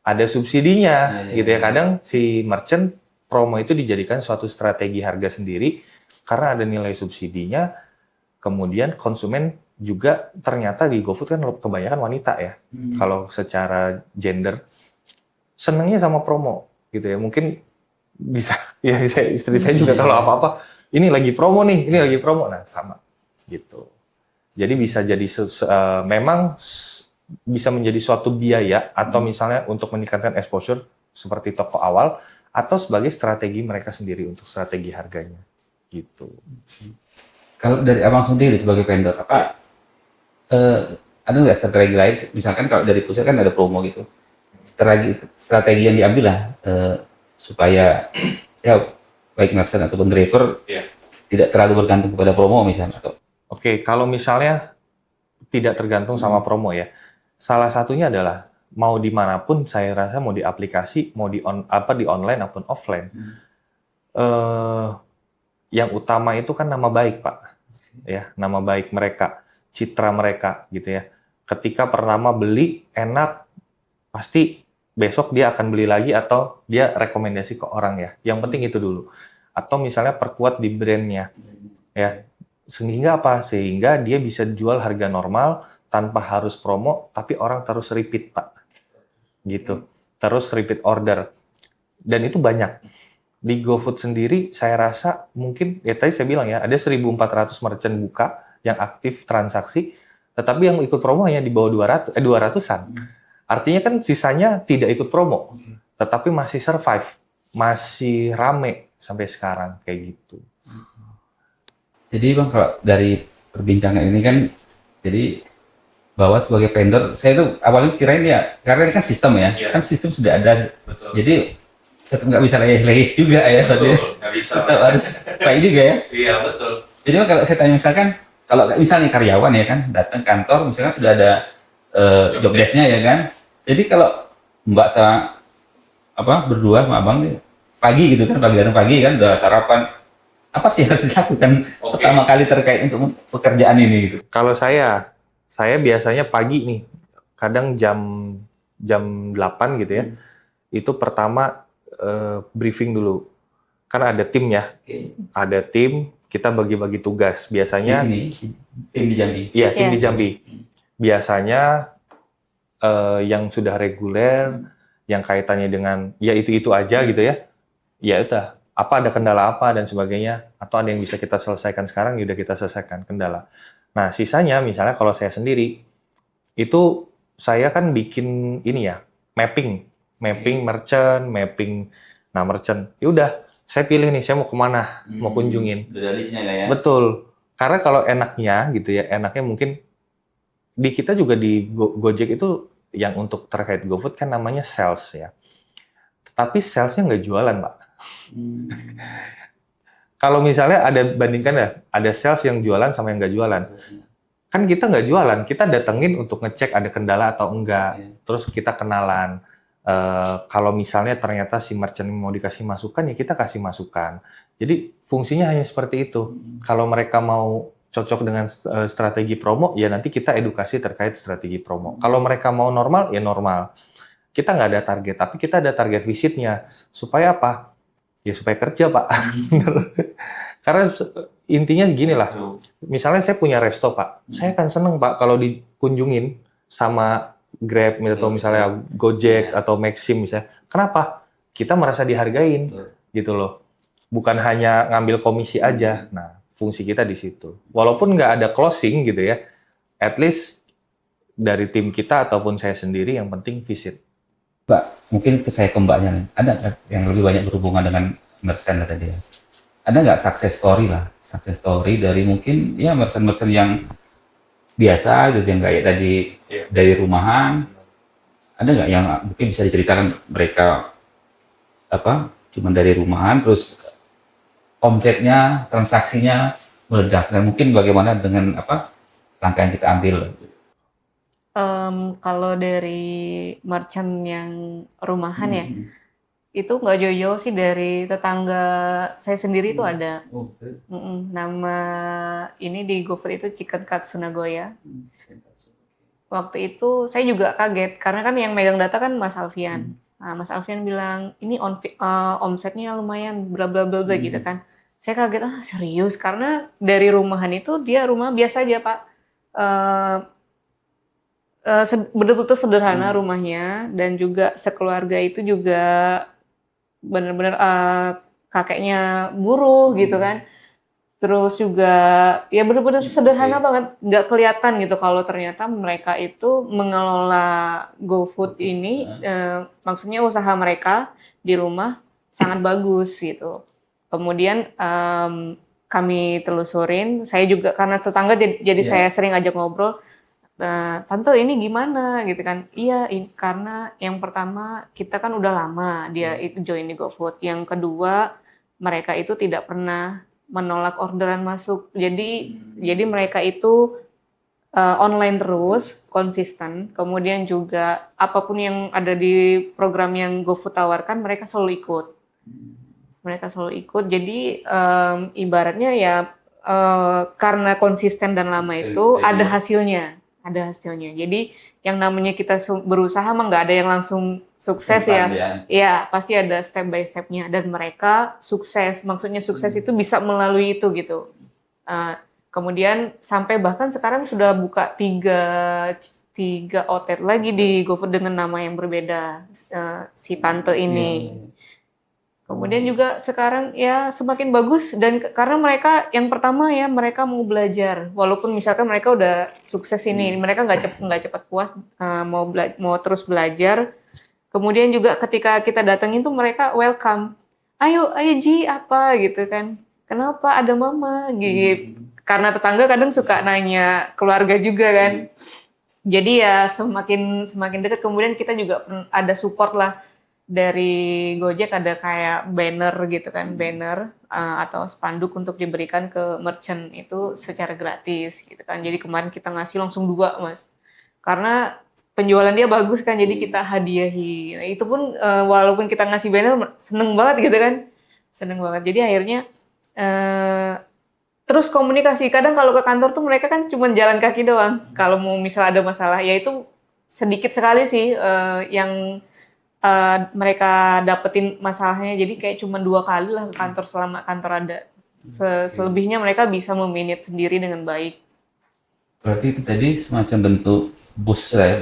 ada subsidinya gitu ya. Kadang si merchant promo itu dijadikan suatu strategi harga sendiri karena ada nilai subsidinya. Kemudian konsumen juga ternyata di GoFood kan kebanyakan wanita ya. Kalau secara gender senangnya sama promo gitu ya. Mungkin bisa ya istri saya juga kalau apa-apa ini lagi promo nih, ini lagi promo. Nah, sama gitu. Jadi bisa jadi memang bisa menjadi suatu biaya atau misalnya untuk meningkatkan exposure seperti toko awal atau sebagai strategi mereka sendiri untuk strategi harganya gitu. Kalau dari Abang sendiri sebagai vendor, ada nggak strategi lain? Misalkan kalau dari pusat kan ada promo gitu, strategi yang diambil lah supaya ya baik merchant ataupun driver tidak terlalu bergantung kepada promo misalnya atau. Oke, kalau misalnya tidak tergantung sama promo ya, salah satunya adalah mau dimanapun saya rasa mau di aplikasi, mau di online maupun offline, yang utama itu kan nama baik Pak, ya nama baik mereka, citra mereka gitu ya. Ketika pertama beli enak, pasti besok dia akan beli lagi atau dia rekomendasi ke orang ya. Yang penting itu dulu. Atau misalnya perkuat di brandnya, ya. Sehingga apa? Sehingga dia bisa jual harga normal tanpa harus promo, tapi orang terus repeat, Pak. Gitu. Terus repeat order. Dan itu banyak. Di GoFood sendiri, saya rasa mungkin, ya tadi saya bilang ya, ada 1.400 merchant buka yang aktif transaksi, tetapi yang ikut promo hanya di bawah 200-an. Artinya kan sisanya tidak ikut promo, tetapi masih survive, masih rame sampai sekarang, kayak gitu. Jadi Bang, kalau dari perbincangan ini kan, jadi bahwa sebagai vendor, saya tuh awalnya kirain ya, karena ini kan sistem ya, kan sistem sudah ada. Betul. Jadi tetap nggak bisa leyeh-leyeh juga ya tadi. nggak bisa. Tetap harus baik juga ya. Iya, betul. Jadi kalau saya tanya misalkan, kalau misalnya karyawan ya kan, datang kantor misalkan sudah ada job desk-nya ya kan. Jadi kalau Mbak sama berdua sama Abang nih, pagi gitu kan, datang pagi kan udah sarapan, apa sih yang harus dilakukan pertama kali terkait untuk pekerjaan ini gitu? Kalau saya biasanya pagi nih, kadang jam 8 gitu ya. Itu pertama briefing dulu. Kan ada tim ya. Oke. Ada tim, kita bagi-bagi tugas. Biasanya Di sini, tim di Jambi. iya, tim Iya. di Jambi. Biasanya yang sudah reguler, yang kaitannya dengan ya itu aja gitu ya. Ya udah, ada kendala apa dan sebagainya, atau ada yang bisa kita selesaikan sekarang, ya udah kita selesaikan kendala. Nah, sisanya misalnya kalau saya sendiri, itu saya kan bikin ini ya, mapping merchant, nah merchant. Ya udah, saya pilih nih, saya mau kemana, mau kunjungin. Udah ada listnya lah ya. Betul. Karena kalau enaknya gitu ya, enaknya mungkin di kita juga di Gojek itu yang untuk terkait GoFood kan namanya sales ya. Tapi salesnya nggak jualan, Pak. Kalau misalnya bandingkan ya, ada sales yang jualan sama yang nggak jualan. Kan kita nggak jualan, kita datengin untuk ngecek ada kendala atau enggak. Terus kita kenalan. Kalau misalnya ternyata si merchant mau dikasih masukan, ya kita kasih masukan. Jadi fungsinya hanya seperti itu. Kalau mereka mau cocok dengan strategi promo, ya nanti kita edukasi terkait strategi promo. Kalau mereka mau normal, ya normal. Kita nggak ada target, tapi kita ada target visitnya. Supaya apa? Ya supaya kerja, Pak. Karena intinya gini lah. Misalnya saya punya resto, Pak. Saya kan seneng, Pak, kalau dikunjungin sama Grab atau misalnya Gojek atau Maxim misalnya. Kenapa? Kita merasa dihargain, gitu loh. Bukan hanya ngambil komisi aja. Nah, fungsi kita di situ. Walaupun nggak ada closing gitu ya, at least dari tim kita ataupun saya sendiri yang penting visit. Mbak, mungkin saya ke Mbaknya nih. Ada nggak yang lebih banyak berhubungan dengan merchant tadi ya? Ada nggak success story dari mungkin ya merchant yang biasa gitu, yang kayak tadi dari rumahan? Ada nggak yang mungkin bisa diceritakan mereka cuman dari rumahan terus omsetnya, transaksinya meledak, dan mungkin bagaimana dengan langkah yang kita ambil? Kalau dari merchant yang rumahan ya, itu nggak jauh-jauh sih dari tetangga saya sendiri itu ada. Nama ini di GoFood itu Chicken Katsu Nagoya. Waktu itu saya juga kaget karena kan yang megang data kan Mas Alfian. Nah, Mas Alfian bilang ini omsetnya lumayan bla bla bla gitu kan. Saya kaget, serius, karena dari rumahan itu dia rumah biasa aja, Pak. Betul-betul sederhana rumahnya, dan juga sekeluarga itu juga benar-benar kakeknya buruh gitu kan. Terus juga ya benar-benar sederhana banget, nggak kelihatan gitu kalau ternyata mereka itu mengelola GoFood ini, maksudnya usaha mereka di rumah sangat bagus gitu. Kemudian kami telusurin, saya juga karena tetangga jadi saya sering ajak ngobrol, tante ini gimana gitu kan. Iya, karena yang pertama kita kan udah lama dia itu join di GoFood. Yang kedua, mereka itu tidak pernah menolak orderan masuk. Jadi mereka itu online terus, konsisten. Kemudian juga apapun yang ada di program yang GoFood tawarkan, mereka selalu ikut. Jadi ibaratnya ya karena konsisten dan lama itu ada hasilnya. Jadi yang namanya kita berusaha mah nggak ada yang langsung sukses ya. Iya, pasti ada step by stepnya, dan mereka sukses. Maksudnya sukses itu bisa melalui itu gitu. Kemudian sampai bahkan sekarang sudah buka tiga outlet lagi di GoFood dengan nama yang berbeda, si tante ini. Kemudian juga sekarang ya semakin bagus, dan karena mereka yang pertama ya mereka mau belajar, walaupun misalkan mereka udah sukses ini, mereka nggak cepat puas, mau terus belajar. Kemudian juga ketika kita datengin tuh mereka welcome, ayo Ji apa gitu kan, kenapa ada mama gitu, karena tetangga kadang suka nanya keluarga juga kan. Jadi ya semakin dekat. Kemudian kita juga ada support lah dari Gojek ada kayak banner gitu kan, banner atau spanduk untuk diberikan ke merchant itu secara gratis gitu kan. Jadi kemarin kita ngasih langsung 2 Mas. Karena penjualan dia bagus kan, jadi kita hadiahi. Nah, itu pun walaupun kita ngasih banner seneng banget gitu kan. Seneng banget. Jadi akhirnya terus komunikasi. Kadang kalau ke kantor tuh mereka kan cuma jalan kaki doang. Kalau mau misal ada masalah, ya itu sedikit sekali sih yang mereka dapetin masalahnya, jadi kayak cuma 2 kali lah ke kantor selama kantor ada. Selebihnya mereka bisa memanage sendiri dengan baik. Berarti itu tadi semacam bentuk booster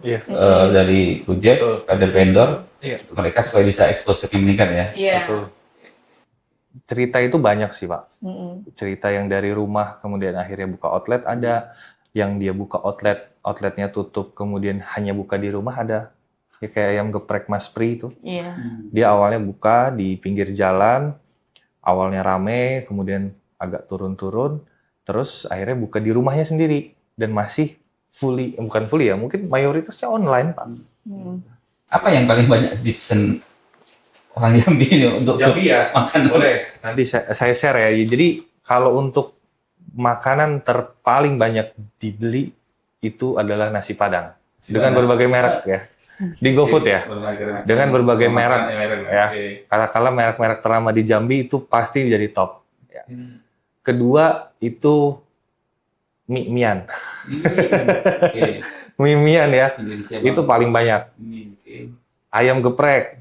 Iya. dari Gojek, Betul. ada vendor, Iya. mereka supaya bisa exposure-nya meningkat ya. Iya. Betul. Cerita itu banyak sih, Pak. Mm-mm. Cerita yang dari rumah kemudian akhirnya buka outlet ada, yang dia buka outletnya tutup kemudian hanya buka di rumah ada. Ya, kayak ayam geprek Mas Pri itu. Iya. Dia awalnya buka di pinggir jalan, awalnya rame, kemudian agak turun-turun, terus akhirnya buka di rumahnya sendiri dan masih bukan fully ya, mungkin mayoritasnya online, Pak. Apa yang paling banyak dipesan orang Jambi ini untuk Jambi ya? makan? Boleh. Nanti saya share ya. Jadi kalau untuk makanan paling banyak dibeli itu adalah nasi Padang dengan berbagai merek ya. Di GoFood ya. Dengan berbagai merek ya. Kala merek-merek ternama di Jambi itu pasti jadi top. Ya. Kedua itu mie-mian. Mie-mian ya. Itu paling banyak. Ayam geprek.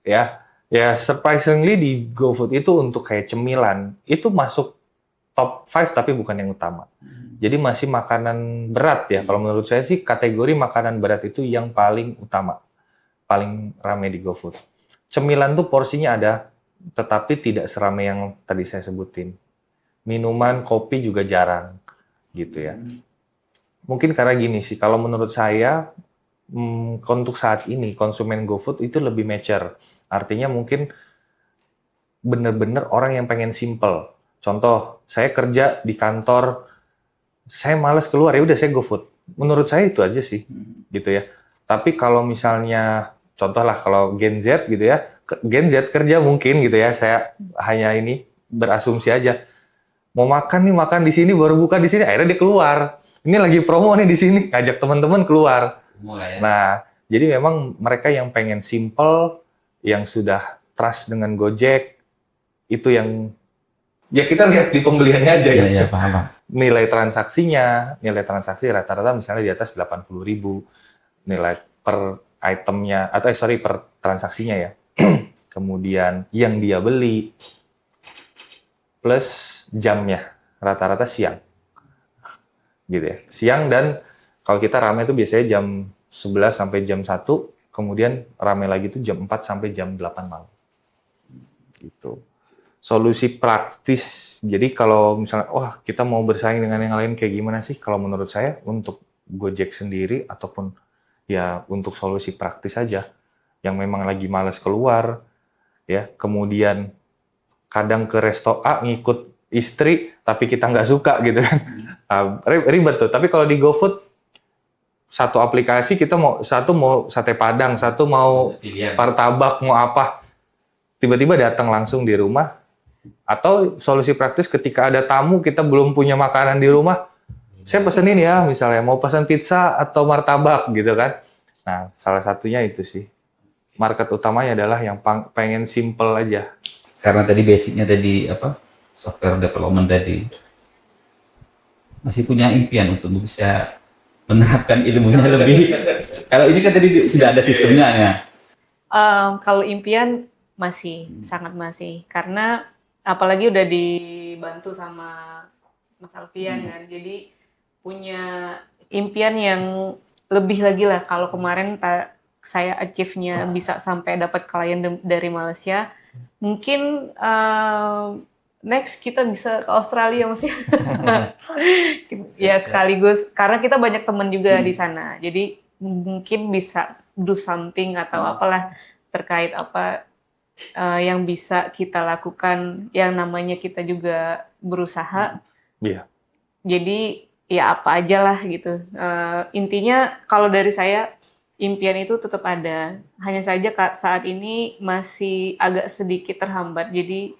Ya. Ya surprisingly di GoFood itu untuk kayak cemilan itu masuk top 5 tapi bukan yang utama. Jadi masih makanan berat ya. Kalau menurut saya sih kategori makanan berat itu yang paling utama. Paling rame di GoFood. Cemilan tuh porsinya ada, tetapi tidak seramai yang tadi saya sebutin. Minuman, kopi juga jarang. Gitu ya. Mungkin karena gini sih, kalau menurut saya, untuk saat ini konsumen GoFood itu lebih mature. Artinya mungkin bener-bener orang yang pengen simple. Contoh, saya kerja di kantor, saya malas keluar, ya udah saya GoFood. Menurut saya itu aja sih, gitu ya. Tapi kalau misalnya, contoh lah kalau Gen Z gitu ya, Gen Z kerja mungkin gitu ya, saya hanya ini berasumsi aja. Mau makan nih, makan di sini, baru buka di sini, akhirnya dia keluar. Ini lagi promo nih di sini, ngajak teman-teman keluar. Nah, jadi memang mereka yang pengen simple, yang sudah trust dengan Gojek, itu yang ya kita lihat di pembeliannya aja ya. Iya, paham. Nilai transaksi rata-rata misalnya di atas 80.000 nilai per itemnya atau per transaksinya ya. Kemudian yang dia beli plus jamnya rata-rata siang. Gitu ya. Siang dan kalau kita rame itu biasanya jam 11 sampai jam 1, kemudian rame lagi itu jam 4 sampai jam 8 malam. Gitu. Solusi praktis. Jadi kalau misalnya, wah kita mau bersaing dengan yang lain kayak gimana sih? Kalau menurut saya untuk Gojek sendiri ataupun ya untuk solusi praktis aja, yang memang lagi malas keluar, ya kemudian kadang ke resto A ngikut istri, tapi kita nggak suka gitu kan, ribet tuh. Tapi kalau di GoFood satu aplikasi kita mau sate Padang, satu mau martabak, mau apa, tiba-tiba datang langsung di rumah. Atau solusi praktis ketika ada tamu kita belum punya makanan di rumah, saya pesenin ya misalnya mau pesan pizza atau martabak gitu kan. Nah salah satunya itu sih, market utamanya adalah yang pengen simple aja. Karena tadi basicnya tadi software development tadi, masih punya impian untuk bisa menerapkan ilmunya lebih. Kalau ini kan tadi sudah ada sistemnya ya. Kalau impian sangat masih, karena apalagi udah dibantu sama Mas Alfian kan, jadi punya impian yang lebih lagi lah. Kalau kemarin saya achieve-nya bisa sampai dapat klien dari Malaysia, mungkin next kita bisa ke Australia Mas ya. Ya sekaligus karena kita banyak teman juga di sana, jadi mungkin bisa do something atau apalah terkait apa yang bisa kita lakukan, yang namanya kita juga berusaha. Iya. Jadi ya apa aja lah gitu. Intinya kalau dari saya impian itu tetap ada. Hanya saja saat ini masih agak sedikit terhambat. Jadi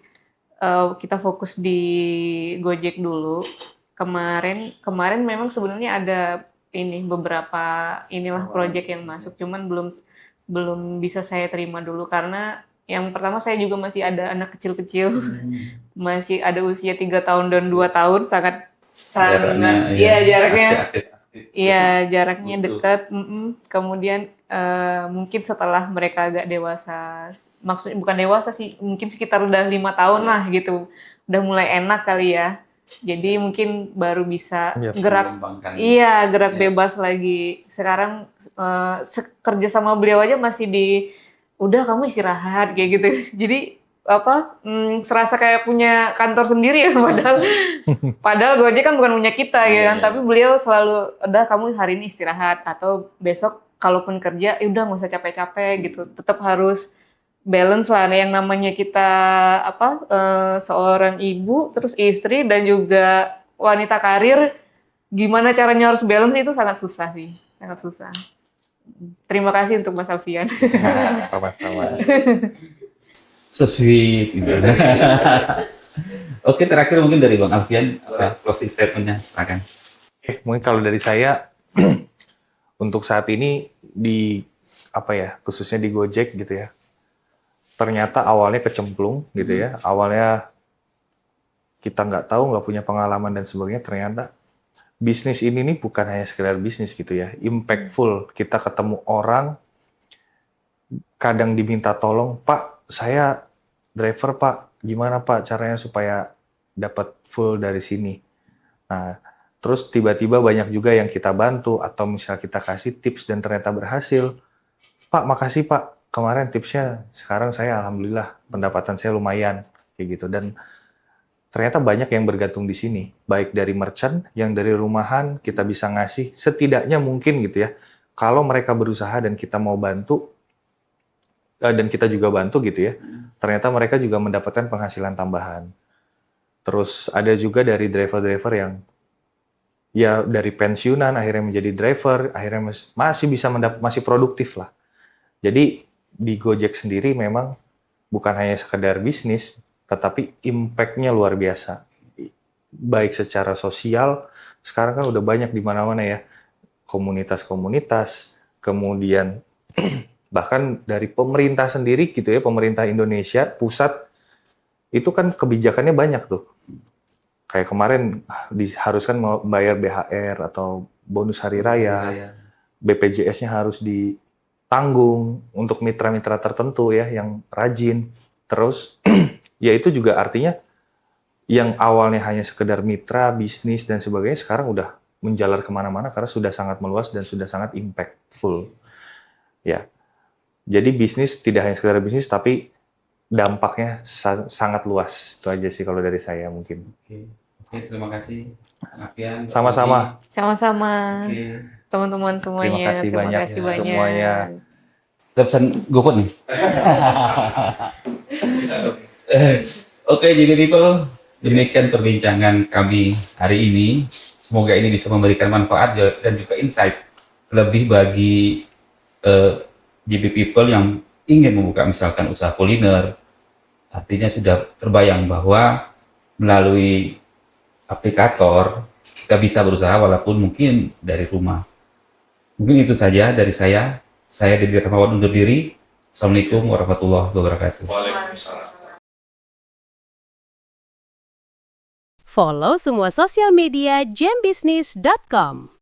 kita fokus di Gojek dulu. Kemarin memang sebenarnya ada beberapa project yang masuk, cuman belum bisa saya terima dulu karena yang pertama saya juga masih ada anak kecil-kecil, masih ada usia 3 tahun dan 2 tahun, sangat jaraknya. Iya, jaraknya dekat. Kemudian mungkin setelah mereka agak dewasa, maksudnya bukan dewasa sih, mungkin sekitar udah 5 tahun lah gitu, udah mulai enak kali ya. Jadi mungkin baru bisa gerak bebas lagi. Sekarang kerja sama beliau aja masih udah kamu istirahat kayak gitu. Jadi serasa kayak punya kantor sendiri ya, padahal Gojek kan bukan punya kita ya kan, tapi beliau selalu udah kamu hari ini istirahat atau besok kalaupun kerja udah nggak usah capek-capek gitu, tetap harus balance lah yang namanya kita seorang ibu terus istri dan juga wanita karir, gimana caranya harus balance itu sangat susah sih, sangat susah. Terima kasih untuk Mas Alfian. Sama-sama. So sweet. Gitu. Oke, terakhir mungkin dari Bang Alfian, closing statement-nya, silakan. Mungkin kalau dari saya, untuk saat ini khususnya di Gojek gitu ya, ternyata awalnya kecemplung gitu ya, awalnya kita nggak tahu, nggak punya pengalaman dan sebagainya, ternyata bisnis ini nih bukan hanya sekedar bisnis gitu ya, impactful. Kita ketemu orang, kadang diminta tolong, Pak, saya driver Pak, gimana Pak caranya supaya dapat full dari sini. Nah, terus tiba-tiba banyak juga yang kita bantu atau misal kita kasih tips dan ternyata berhasil. Pak, makasih Pak, kemarin tipsnya, sekarang saya alhamdulillah pendapatan saya lumayan kayak gitu. Dan ternyata banyak yang bergantung di sini, baik dari merchant yang dari rumahan kita bisa ngasih setidaknya mungkin gitu ya. Kalau mereka berusaha dan kita mau bantu dan kita juga bantu gitu ya, ternyata mereka juga mendapatkan penghasilan tambahan. Terus ada juga dari driver-driver yang ya dari pensiunan akhirnya menjadi driver, akhirnya masih bisa masih produktif lah. Jadi di Gojek sendiri memang bukan hanya sekedar bisnis, tetapi impact-nya luar biasa. Baik secara sosial, sekarang kan udah banyak di mana-mana ya, komunitas-komunitas, kemudian bahkan dari pemerintah sendiri gitu ya, pemerintah Indonesia pusat itu kan kebijakannya banyak tuh. Kayak kemarin diharuskan membayar BHR atau bonus hari raya, BPJS-nya harus ditanggung untuk mitra-mitra tertentu ya yang rajin. Terus ya itu juga artinya yang awalnya hanya sekedar mitra, bisnis dan sebagainya sekarang udah menjalar kemana-mana karena sudah sangat meluas dan sudah sangat impactful. Ya. Jadi bisnis tidak hanya sekedar bisnis, tapi dampaknya sangat luas. Itu aja sih kalau dari saya mungkin. Oke, terima kasih. Alfian. Sama-sama. Sama-sama. Teman-teman semuanya. Terima kasih banyak semuanya. Kita pesan GoFood nih. Oke, jadi people, demikian perbincangan kami hari ini. Semoga ini bisa memberikan manfaat dan juga insight lebih bagi JB People yang ingin membuka misalkan usaha kuliner. Artinya sudah terbayang bahwa melalui aplikator kita bisa berusaha walaupun mungkin dari rumah. Mungkin itu saja dari saya. Saya Deddy Rahmawan undur diri. Assalamualaikum warahmatullahi wabarakatuh. Waalaikumsalam. Follow semua sosial media jambusines.com.